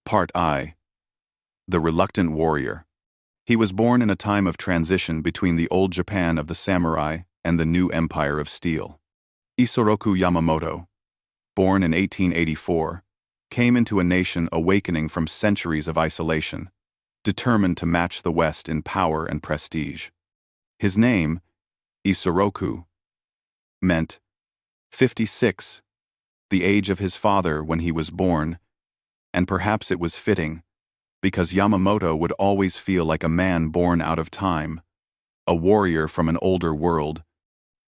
Part I. The Reluctant Warrior. He was born in a time of transition between the old Japan of the samurai and the new empire of steel. Isoroku Yamamoto, born in 1884, came into a nation awakening from centuries of isolation, determined to match the West in power and prestige. His name, Isoroku, meant 56, the age of his father when he was born, and perhaps it was fitting, because Yamamoto would always feel like a man born out of time, a warrior from an older world,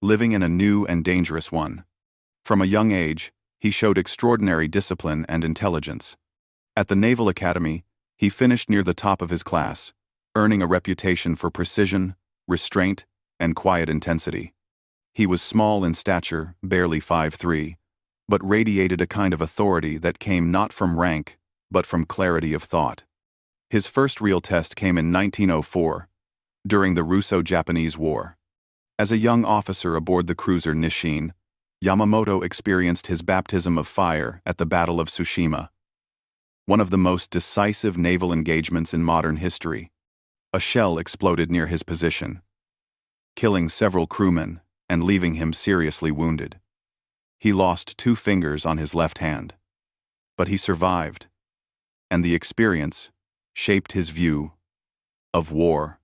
living in a new and dangerous one. From a young age, he showed extraordinary discipline and intelligence. At the Naval Academy, he finished near the top of his class, earning a reputation for precision, restraint, and quiet intensity. He was small in stature, barely 5'3", but radiated a kind of authority that came not from rank, but from clarity of thought. His first real test came in 1904, during the Russo-Japanese War. As a young officer aboard the cruiser Nishin, Yamamoto experienced his baptism of fire at the Battle of Tsushima, one of the most decisive naval engagements in modern history. A shell exploded near his position, killing several crewmen and leaving him seriously wounded. He lost 2 fingers on his left hand. But he survived, and the experience shaped his view of war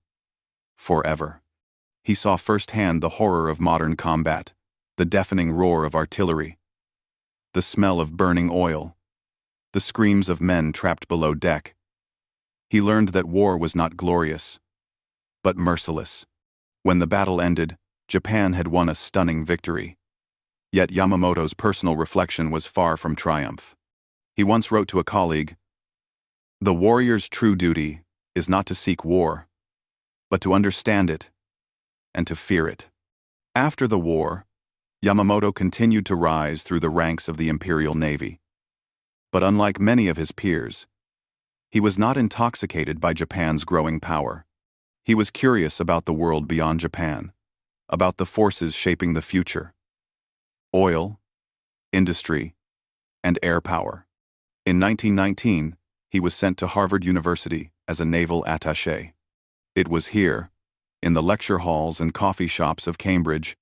forever. He saw firsthand the horror of modern combat, the deafening roar of artillery, the smell of burning oil, the screams of men trapped below deck. He learned that war was not glorious, but merciless. When the battle ended, Japan had won a stunning victory. Yet Yamamoto's personal reflection was far from triumph. He once wrote to a colleague, "The warrior's true duty is not to seek war, but to understand it and to fear it." After the war, Yamamoto continued to rise through the ranks of the Imperial Navy. But unlike many of his peers, he was not intoxicated by Japan's growing power. He was curious about the world beyond Japan, about the forces shaping the future: oil, industry, and air power. In 1919, he was sent to Harvard University as a naval attaché. It was here, in the lecture halls and coffee shops of Cambridge,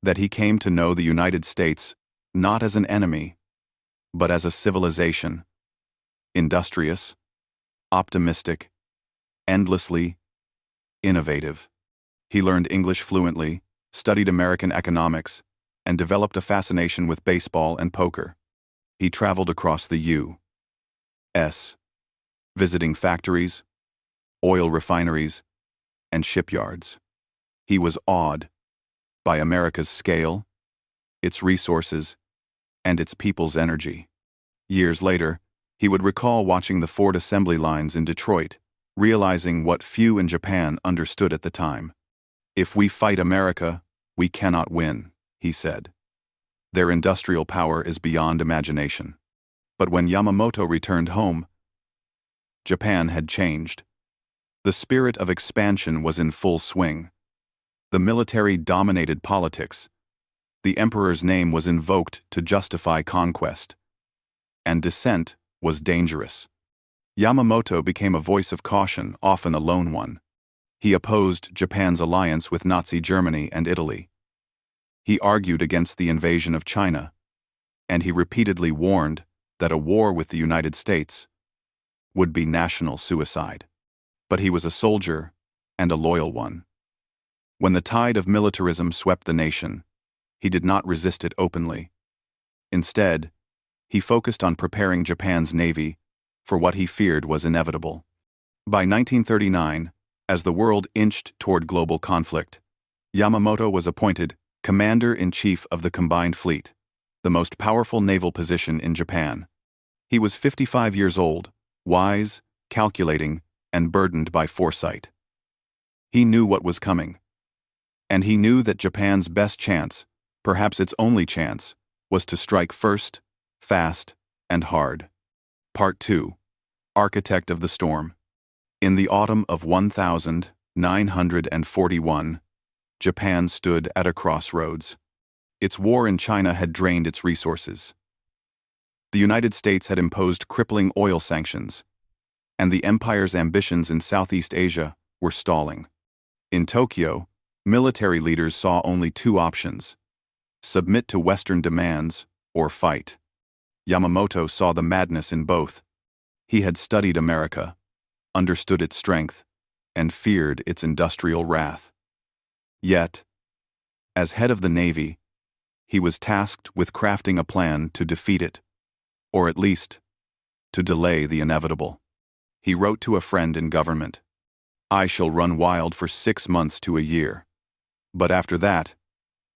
that he came to know the United States not as an enemy, but as a civilization, industrious, optimistic, endlessly innovative. He learned English fluently, studied American economics, and developed a fascination with baseball and poker. He traveled across the U.S., visiting factories, oil refineries, and shipyards. He was awed by America's scale, its resources, and its people's energy. Years later, he would recall watching the Ford assembly lines in Detroit, realizing what few in Japan understood at the time. "If we fight America, we cannot win," he said. "Their industrial power is beyond imagination." But when Yamamoto returned home, Japan had changed. The spirit of expansion was in full swing. The military dominated politics. The emperor's name was invoked to justify conquest. And dissent was dangerous. Yamamoto became a voice of caution, often a lone one. He opposed Japan's alliance with Nazi Germany and Italy. He argued against the invasion of China, and he repeatedly warned that a war with the United States would be national suicide. But he was a soldier, and a loyal one. When the tide of militarism swept the nation, he did not resist it openly. Instead, he focused on preparing Japan's navy for what he feared was inevitable. By 1939, as the world inched toward global conflict, Yamamoto was appointed Commander-in-Chief of the Combined Fleet, the most powerful naval position in Japan. He was 55 years old, wise, calculating, and burdened by foresight. He knew what was coming. And he knew that Japan's best chance, perhaps its only chance, was to strike first, fast, and hard. Part 2. Architect of the Storm. In the autumn of 1941, Japan stood at a crossroads. Its war in China had drained its resources. The United States had imposed crippling oil sanctions, and the empire's ambitions in Southeast Asia were stalling. In Tokyo, military leaders saw only two options: submit to Western demands or fight. Yamamoto saw the madness in both. He had studied America, understood its strength, and feared its industrial wrath. Yet, as head of the Navy, he was tasked with crafting a plan to defeat it, or at least, to delay the inevitable. He wrote to a friend in government, "I shall run wild for 6 months to a year. But after that,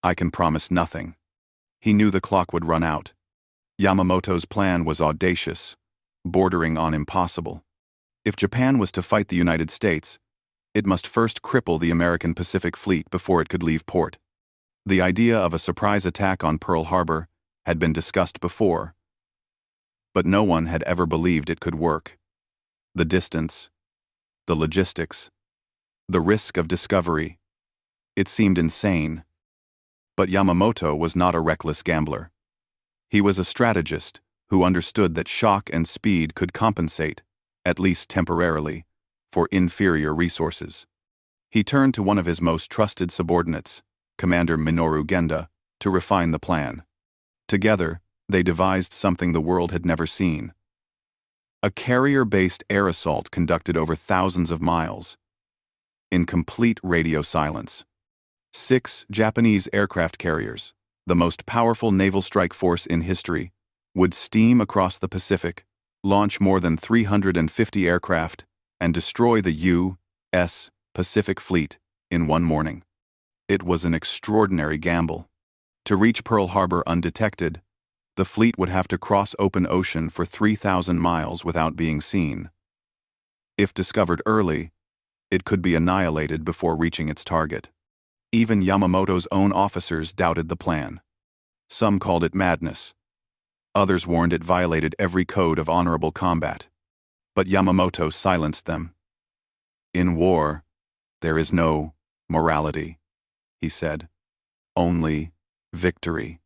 I can promise nothing." He knew the clock would run out. Yamamoto's plan was audacious, bordering on impossible. If Japan was to fight the United States, it must first cripple the American Pacific Fleet before it could leave port. The idea of a surprise attack on Pearl Harbor had been discussed before, but no one had ever believed it could work. The distance, the logistics, the risk of discovery. It seemed insane. But Yamamoto was not a reckless gambler. He was a strategist who understood that shock and speed could compensate, at least temporarily, for inferior resources. He turned to one of his most trusted subordinates, Commander Minoru Genda, to refine the plan. Together, they devised something the world had never seen: a carrier-based air assault conducted over thousands of miles, in complete radio silence. 6 Japanese aircraft carriers, the most powerful naval strike force in history, would steam across the Pacific, launch more than 350 aircraft, and destroy the U.S. Pacific Fleet in one morning. It was an extraordinary gamble. To reach Pearl Harbor undetected, the fleet would have to cross open ocean for 3,000 miles without being seen. If discovered early, it could be annihilated before reaching its target. Even Yamamoto's own officers doubted the plan. Some called it madness. Others warned it violated every code of honorable combat. But Yamamoto silenced them. "In war, there is no morality," he said. "Only victory."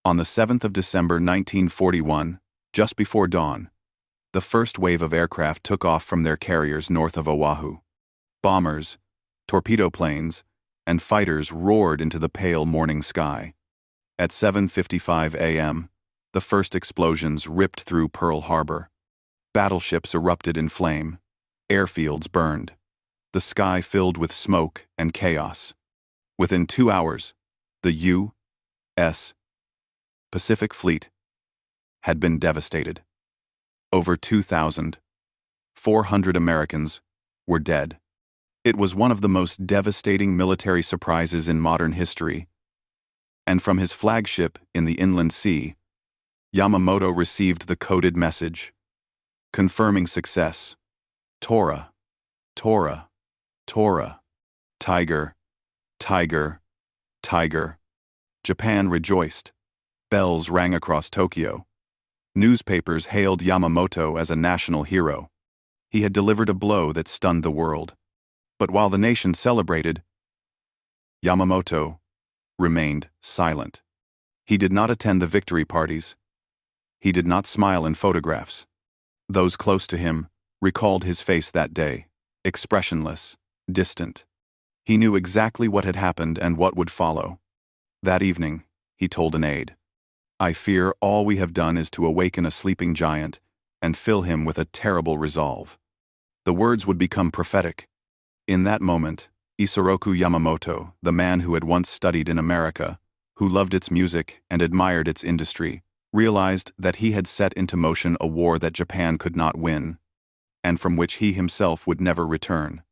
On the 7th of December 1941, just before dawn, the first wave of aircraft took off from their carriers north of Oahu. Bombers, torpedo planes, and fighters roared into the pale morning sky. At 7:55 a.m., the first explosions ripped through Pearl Harbor. Battleships erupted in flame. Airfields burned. The sky filled with smoke and chaos. Within 2 hours, the U.S. Pacific Fleet had been devastated. Over 2,400 Americans were dead. It was one of the most devastating military surprises in modern history, and from his flagship in the inland sea, Yamamoto received the coded message, confirming success: Tora, Tora, Tora, Tiger, Tiger, Tiger. Japan rejoiced. Bells rang across Tokyo. Newspapers hailed Yamamoto as a national hero. He had delivered a blow that stunned the world. But while the nation celebrated, Yamamoto remained silent. He did not attend the victory parties. He did not smile in photographs. Those close to him recalled his face that day, expressionless, distant. He knew exactly what had happened and what would follow. That evening, he told an aide, "I fear all we have done is to awaken a sleeping giant and fill him with a terrible resolve." The words would become prophetic. In that moment, Isoroku Yamamoto, the man who had once studied in America, who loved its music and admired its industry, realized that he had set into motion a war that Japan could not win, and from which he himself would never return.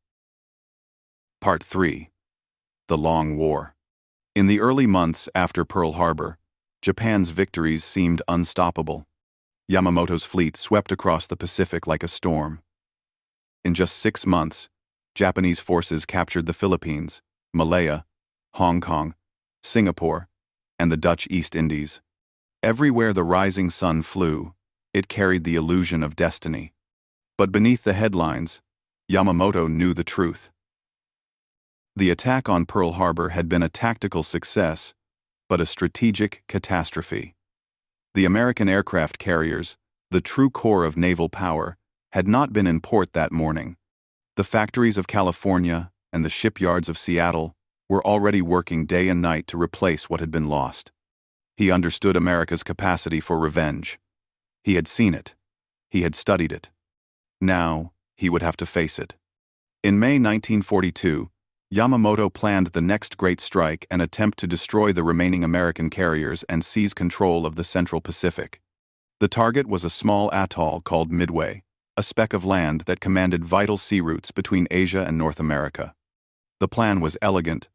Part 3. The Long War. In the early months after Pearl Harbor, Japan's victories seemed unstoppable. Yamamoto's fleet swept across the Pacific like a storm. In just 6 months, Japanese forces captured the Philippines, Malaya, Hong Kong, Singapore, and the Dutch East Indies. Everywhere the rising sun flew, it carried the illusion of destiny. But beneath the headlines, Yamamoto knew the truth. The attack on Pearl Harbor had been a tactical success, but a strategic catastrophe. The American aircraft carriers, the true core of naval power, had not been in port that morning. The factories of California and the shipyards of Seattle were already working day and night to replace what had been lost. He understood America's capacity for revenge. He had seen it. He had studied it. Now, he would have to face it. In May 1942, Yamamoto planned the next great strike and attempt to destroy the remaining American carriers and seize control of the Central Pacific. The target was a small atoll called Midway, a speck of land that commanded vital sea routes between Asia and North America. The plan was elegant,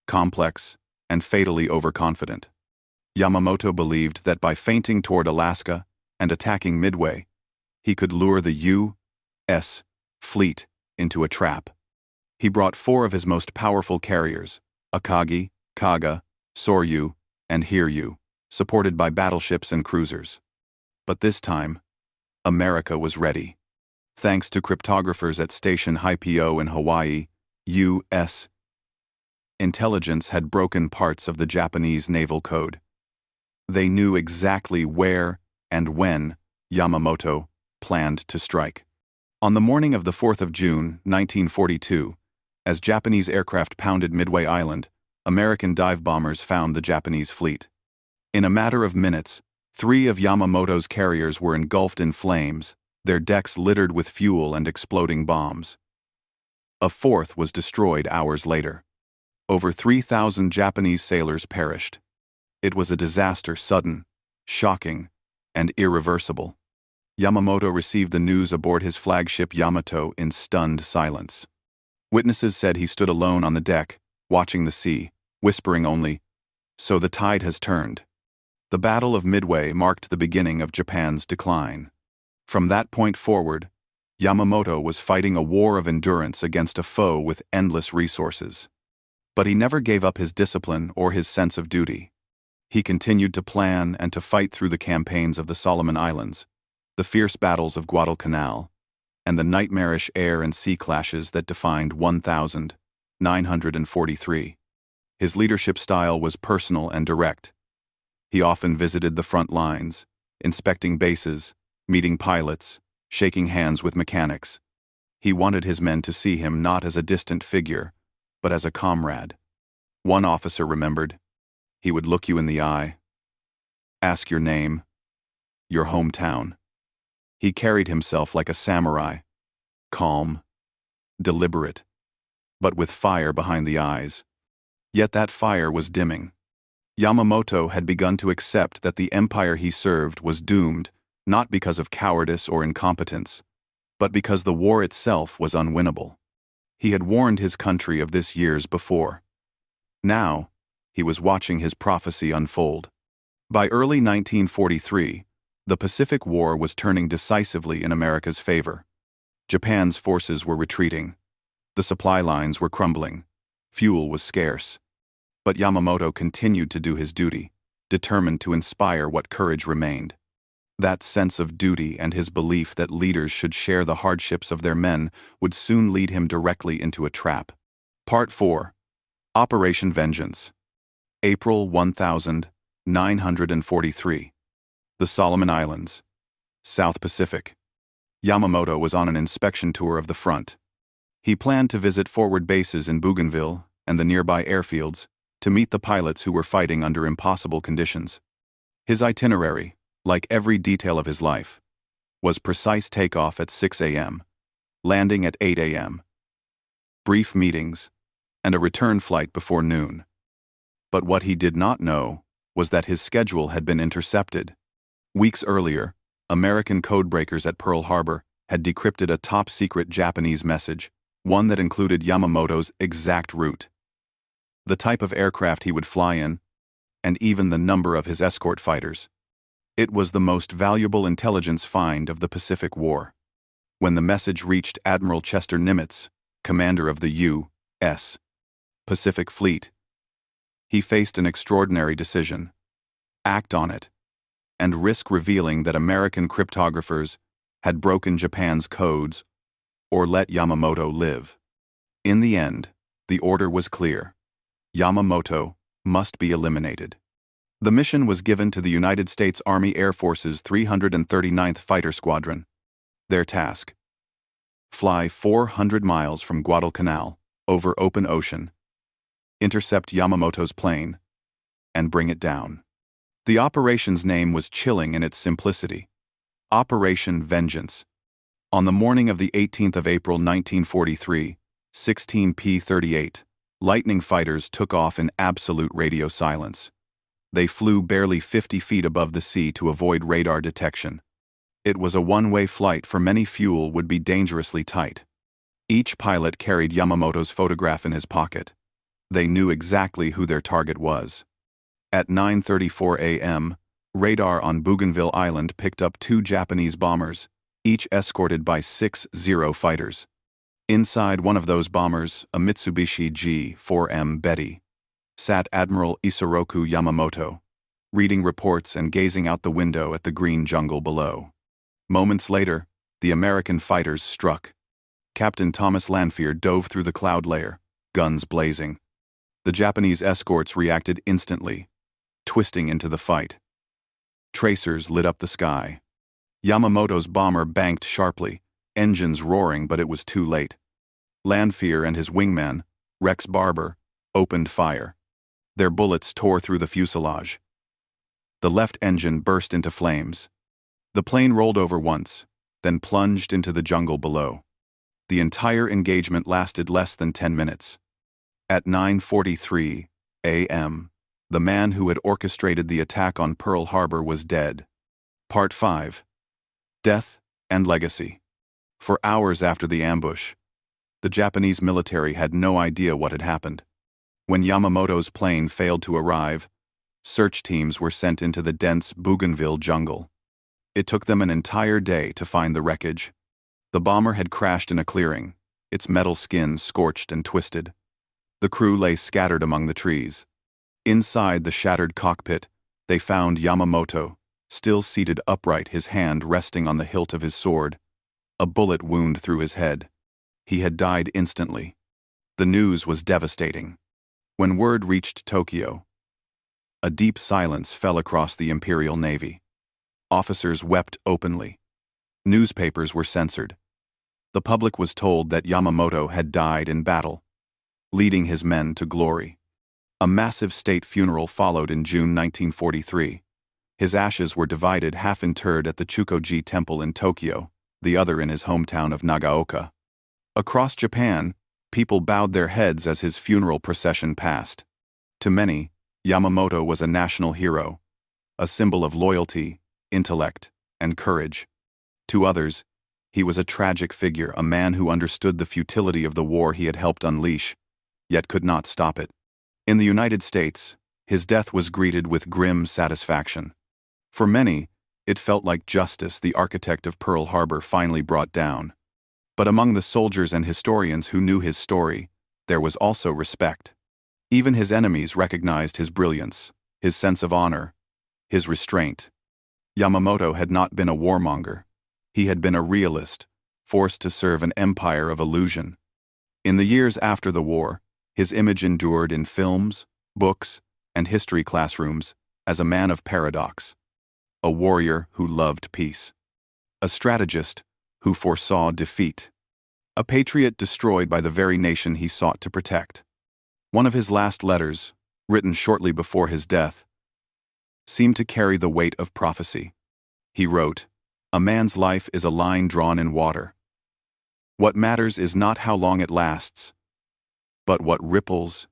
complex, and fatally overconfident. Yamamoto believed that by feinting toward Alaska and attacking Midway, he could lure the U.S. fleet into a trap. He brought 4 of his most powerful carriers, Akagi, Kaga, Soryu, and Hiryu, supported by battleships and cruisers. But this time, America was ready. Thanks to cryptographers at Station Haipio in Hawaii, U.S. intelligence had broken parts of the Japanese naval code. They knew exactly where and when Yamamoto planned to strike. On the morning of the 4th of June, 1942, as Japanese aircraft pounded Midway Island, American dive bombers found the Japanese fleet. In a matter of minutes, 3 of Yamamoto's carriers were engulfed in flames, their decks littered with fuel and exploding bombs. A 4th was destroyed hours later. Over 3,000 Japanese sailors perished. It was a disaster sudden, shocking, and irreversible. Yamamoto received the news aboard his flagship Yamato in stunned silence. Witnesses said he stood alone on the deck, watching the sea, whispering only, "So the tide has turned." The Battle of Midway marked the beginning of Japan's decline. From that point forward, Yamamoto was fighting a war of endurance against a foe with endless resources. But he never gave up his discipline or his sense of duty. He continued to plan and to fight through the campaigns of the Solomon Islands, the fierce battles of Guadalcanal, and the nightmarish air and sea clashes that defined 1943. His leadership style was personal and direct. He often visited the front lines, inspecting bases, meeting pilots, shaking hands with mechanics. He wanted his men to see him not as a distant figure, but as a comrade. One officer remembered, he would look you in the eye, ask your name, your hometown. He carried himself like a samurai, calm, deliberate, but with fire behind the eyes. Yet that fire was dimming. Yamamoto had begun to accept that the empire he served was doomed, not because of cowardice or incompetence, but because the war itself was unwinnable. He had warned his country of this years before. Now, he was watching his prophecy unfold. By early 1943, the Pacific War was turning decisively in America's favor. Japan's forces were retreating. The supply lines were crumbling. Fuel was scarce. But Yamamoto continued to do his duty, determined to inspire what courage remained. That sense of duty and his belief that leaders should share the hardships of their men would soon lead him directly into a trap. Part 4. Operation Vengeance. April 1943. The Solomon Islands, South Pacific. Yamamoto was on an inspection tour of the front. He planned to visit forward bases in Bougainville and the nearby airfields to meet the pilots who were fighting under impossible conditions. His itinerary, like every detail of his life, was precise takeoff at 6 a.m., landing at 8 a.m., brief meetings, and a return flight before noon. But what he did not know was that his schedule had been intercepted. Weeks earlier, American codebreakers at Pearl Harbor had decrypted a top-secret Japanese message, one that included Yamamoto's exact route, the type of aircraft he would fly in, and even the number of his escort fighters. It was the most valuable intelligence find of the Pacific War. When the message reached Admiral Chester Nimitz, commander of the U.S. Pacific Fleet, he faced an extraordinary decision: act on it, and risk revealing that American cryptographers had broken Japan's codes, or let Yamamoto live. In the end, the order was clear: Yamamoto must be eliminated. The mission was given to the United States Army Air Force's 339th Fighter Squadron. Their task: fly 400 miles from Guadalcanal, over open ocean, intercept Yamamoto's plane, and bring it down. The operation's name was chilling in its simplicity: Operation Vengeance. On the morning of the 18th of April 1943, 16 P-38, Lightning fighters took off in absolute radio silence. They flew barely 50 feet above the sea to avoid radar detection. It was a one-way flight, for many fuel would be dangerously tight. Each pilot carried Yamamoto's photograph in his pocket. They knew exactly who their target was. At 9:34 a.m., radar on Bougainville Island picked up 2 Japanese bombers, each escorted by 6 Zero fighters. Inside one of those bombers, a Mitsubishi G-4M Betty, sat Admiral Isoroku Yamamoto, reading reports and gazing out the window at the green jungle below. Moments later, the American fighters struck. Captain Thomas Lanphier dove through the cloud layer, guns blazing. The Japanese escorts reacted instantly, twisting into the fight. Tracers lit up the sky. Yamamoto's bomber banked sharply, engines roaring, but it was too late. Lanphier and his wingman, Rex Barber, opened fire. Their bullets tore through the fuselage. The left engine burst into flames. The plane rolled over once, then plunged into the jungle below. The entire engagement lasted less than 10 minutes. At 9:43 a.m., the man who had orchestrated the attack on Pearl Harbor was dead. Part 5. Death and Legacy. For hours after the ambush, the Japanese military had no idea what had happened. When Yamamoto's plane failed to arrive, search teams were sent into the dense Bougainville jungle. It took them an entire day to find the wreckage. The bomber had crashed in a clearing, its metal skin scorched and twisted. The crew lay scattered among the trees. Inside the shattered cockpit, they found Yamamoto, still seated upright, his hand resting on the hilt of his sword. A bullet wound through his head. He had died instantly. The news was devastating. When word reached Tokyo, a deep silence fell across the Imperial Navy. Officers wept openly. Newspapers were censored. The public was told that Yamamoto had died in battle, leading his men to glory. A massive state funeral followed in June 1943. His ashes were divided, half interred at the Chukoji Temple in Tokyo, the other in his hometown of Nagaoka. Across Japan, people bowed their heads as his funeral procession passed. To many, Yamamoto was a national hero, a symbol of loyalty, intellect, and courage. To others, he was a tragic figure, a man who understood the futility of the war he had helped unleash, yet could not stop it. In the United States, his death was greeted with grim satisfaction. For many, it felt like justice the architect of Pearl Harbor finally brought down. But among the soldiers and historians who knew his story, there was also respect. Even his enemies recognized his brilliance, his sense of honor, his restraint. Yamamoto had not been a warmonger. He had been a realist, forced to serve an empire of illusion. In the years after the war, his image endured in films, books, and history classrooms as a man of paradox, a warrior who loved peace, a strategist who foresaw defeat, a patriot destroyed by the very nation he sought to protect. One of his last letters, written shortly before his death, seemed to carry the weight of prophecy. He wrote, "A man's life is a line drawn in water. What matters is not how long it lasts, but what ripples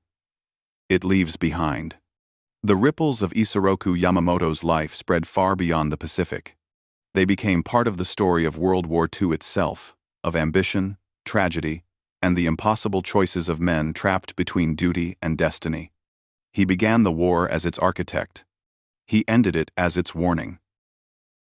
it leaves behind." The ripples of Isoroku Yamamoto's life spread far beyond the Pacific. They became part of the story of World War II itself, of ambition, tragedy, and the impossible choices of men trapped between duty and destiny. He began the war as its architect. He ended it as its warning.